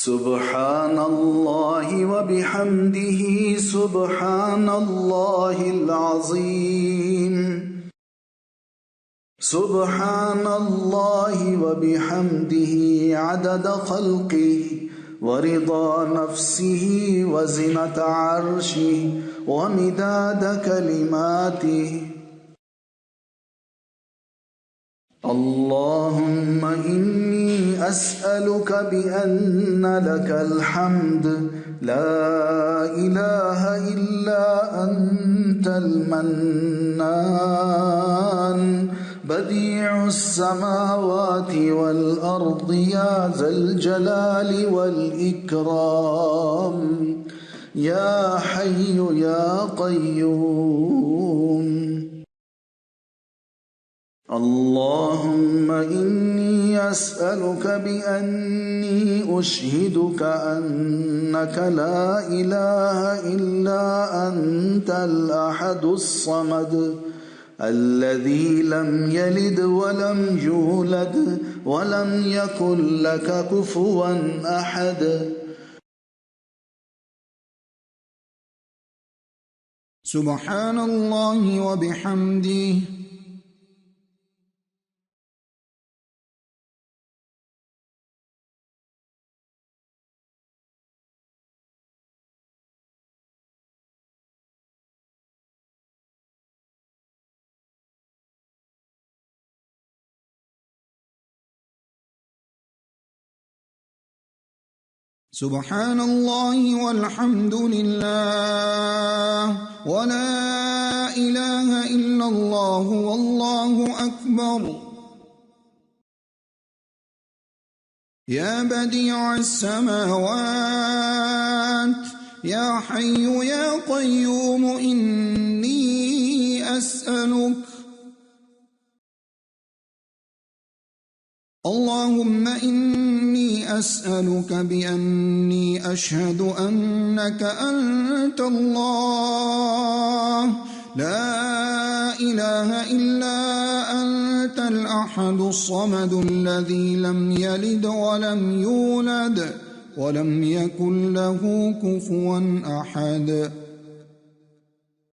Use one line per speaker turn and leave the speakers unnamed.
سبحان الله وبحمده سبحان الله العظيم سبحان الله وبحمده عدد خلقه ورضا نفسه وزنة عرشه ومداد كلماته اللهم إني أسألك بأن لك الحمد لا إله إلا أنت المنان بديع السماوات والأرض يا ذا الجلال والإكرام يا حي يا قيوم اللهم إني أسألك بأني أشهدك أنك لا إله إلا أنت الأحد الصمد الذي لم يلد ولم يولد ولم يكن لك كفوا أحد
سبحان الله وبحمده سبحان الله والحمد لله ولا إله إلا الله والله أكبر يا بديع السماوات يا حي يا قيوم إني أسألك اللهم إني أسألك بأني أشهد أنك أنت الله لا إله إلا أنت الأحد الصمد الذي لم يلد ولم يولد ولم يكن له كفوا أحد